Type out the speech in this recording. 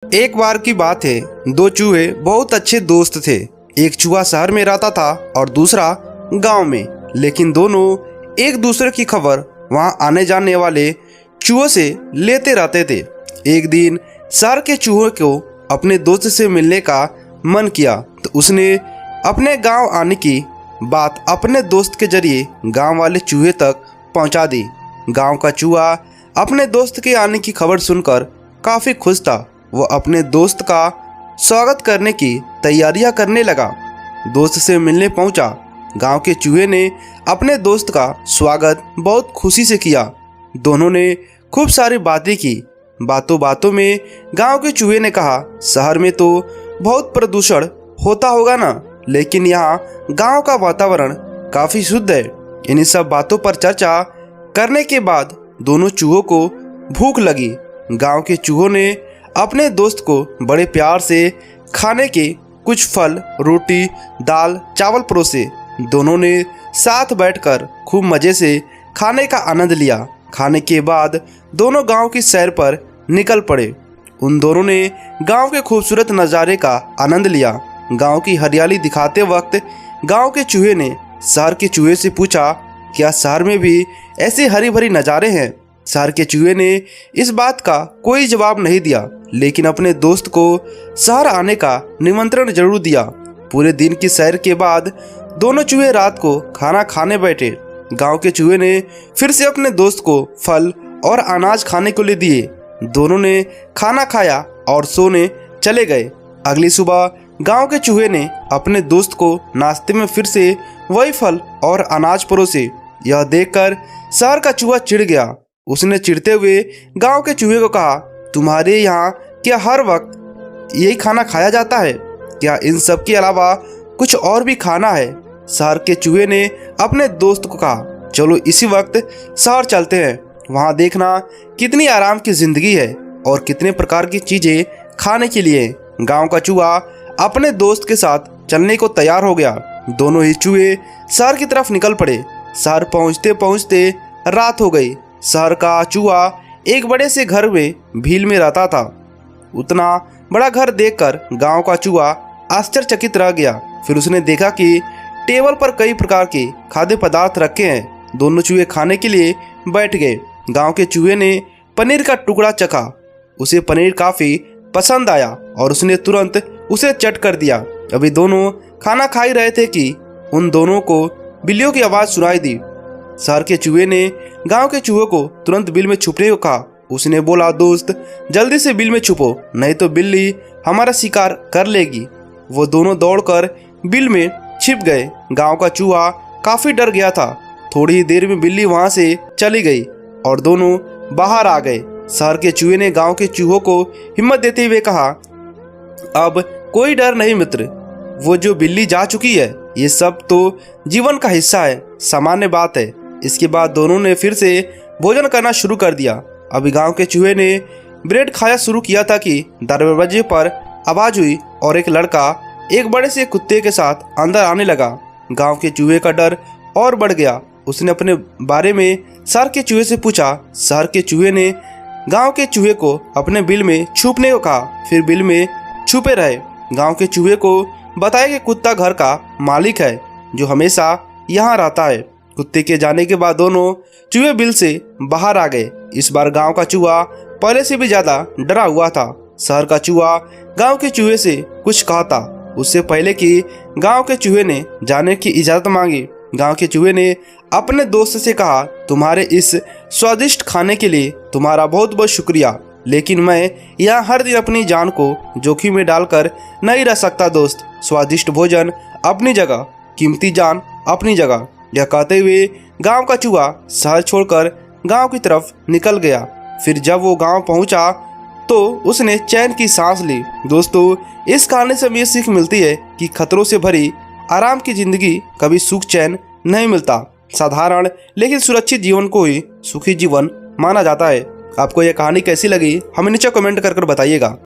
एक बार की बात है, दो चूहे बहुत अच्छे दोस्त थे। एक चूहा शहर में रहता था और दूसरा गांव में, लेकिन दोनों एक दूसरे की खबर वहां आने जाने वाले चूहों से लेते रहते थे। एक दिन शहर के चूहे को अपने दोस्त से मिलने का मन किया तो उसने अपने गांव आने की बात अपने दोस्त के जरिए गांव वाले चूहे तक पहुंचा दी। गांव का चूहा अपने दोस्त के आने की खबर सुनकर काफ़ी खुश था। वो अपने दोस्त का स्वागत करने की तैयारियां करने लगा। दोस्त से मिलने पहुंचा। गांव के चूहे ने अपने दोस्त का स्वागत बहुत खुशी से किया। दोनों ने खूब सारी बातें की। बातों बातों में गांव के चूहे ने कहा, शहर में तो बहुत प्रदूषण होता होगा ना, लेकिन यहाँ गांव का वातावरण काफ़ी शुद्ध है। इन्हीं सब बातों पर चर्चा करने के बाद दोनों चूहों को भूख लगी। गांव के चूहों ने अपने दोस्त को बड़े प्यार से खाने के कुछ फल, रोटी, दाल, चावल परोसे। दोनों ने साथ बैठकर खूब मज़े से खाने का आनंद लिया। खाने के बाद दोनों गांव की सैर पर निकल पड़े। उन दोनों ने गांव के खूबसूरत नज़ारे का आनंद लिया। गांव की हरियाली दिखाते वक्त गांव के चूहे ने शहर के चूहे से पूछा, क्या शहर में भी ऐसे हरी भरी नज़ारे हैं? शहर के चूहे ने इस बात का कोई जवाब नहीं दिया, लेकिन अपने दोस्त को शहर आने का निमंत्रण जरूर दिया। पूरे दिन की सैर के बाद दोनों चूहे रात को खाना खाने बैठे। गांव के चूहे ने फिर से अपने दोस्त को फल और अनाज खाने को ले दिए। दोनों ने खाना खाया और सोने चले गए। अगली सुबह गांव के चूहे ने अपने दोस्त को नाश्ते में फिर से वही फल और अनाज परोसे। यह देखकर शहर का चूहा चिढ़ गया। उसने चिढ़ते हुए गांव के चूहे को कहा, तुम्हारे यहाँ क्या हर वक्त यही खाना खाया जाता है? क्या इन सब के अलावा कुछ और भी खाना है? शहर के चूहे ने अपने दोस्त को कहा, चलो इसी वक्त शहर चलते हैं। वहाँ देखना कितनी आराम की ज़िंदगी है और कितने प्रकार की चीज़ें खाने के लिए। गांव का चूहा अपने दोस्त के साथ चलने को तैयार हो गया। दोनों ही चूहे शहर की तरफ निकल पड़े। शहर पहुँचते पहुँचते रात हो गई। शहर का चूहा एक बड़े से घर में भील में रहता था। उतना बड़ा घर देखकर गांव का चूहा आश्चर्यचकित रह गया। फिर उसने देखा कि टेबल पर कई प्रकार के खाद्य पदार्थ रखे हैं। दोनों चूहे खाने के लिए बैठ गए। गांव के चूहे ने पनीर का टुकड़ा चखा। उसे पनीर काफ़ी पसंद आया और उसने तुरंत उसे चट कर दिया। अभी दोनों खाना खा ही रहे थे कि उन दोनों को बिल्लियों की आवाज़ सुनाई दी। शहर के चूहे ने गांव के चूहे को तुरंत बिल में छुपने को कहा। उसने बोला, दोस्त जल्दी से बिल में छुपो, नहीं तो बिल्ली हमारा शिकार कर लेगी। वो दोनों दौड़कर बिल में छिप गए। गांव का चूहा काफ़ी डर गया था। थोड़ी ही देर में बिल्ली वहां से चली गई और दोनों बाहर आ गए। शहर के चूहे ने गांव के चूहों को हिम्मत देते हुए कहा, अब कोई डर नहीं मित्र, वो जो बिल्ली जा चुकी है, ये सब तो जीवन का हिस्सा है, सामान्य बात है। इसके बाद दोनों ने फिर से भोजन करना शुरू कर दिया। अभी गांव के चूहे ने ब्रेड खाया शुरू किया था कि दरवाजे पर आवाज़ हुई और एक लड़का एक बड़े से कुत्ते के साथ अंदर आने लगा। गांव के चूहे का डर और बढ़ गया। उसने अपने बारे में शहर के चूहे से पूछा। शहर के चूहे ने गांव के चूहे को अपने बिल में छुपने को कहा। फिर बिल में छुपे रहे। गांव के चूहे को बताया कि कुत्ता घर का मालिक है जो हमेशा यहाँ रहता है। कुत्ते के जाने के बाद दोनों चूहे बिल से बाहर आ गए। इस बार गांव का चूहा पहले से भी ज़्यादा डरा हुआ था। शहर का चूहा गांव के चूहे से कुछ कहा था उससे पहले कि गांव के चूहे ने जाने की इजाज़त मांगी। गांव के चूहे ने अपने दोस्त से कहा, तुम्हारे इस स्वादिष्ट खाने के लिए तुम्हारा बहुत बहुत शुक्रिया, लेकिन मैं यहाँ हर दिन अपनी जान को जोखिम में डालकर नहीं रह सकता दोस्त। स्वादिष्ट भोजन अपनी जगह, कीमती जान अपनी जगह। यह कहते हुए गांव का चूहा शहर छोड़कर गांव की तरफ निकल गया। फिर जब वो गांव पहुंचा तो उसने चैन की सांस ली। दोस्तों, इस कहानी से हमें ये सीख मिलती है कि खतरों से भरी आराम की जिंदगी कभी सुख चैन नहीं मिलता। साधारण लेकिन सुरक्षित जीवन को ही सुखी जीवन माना जाता है। आपको यह कहानी कैसी लगी हमें नीचे कमेंट कर बताइएगा।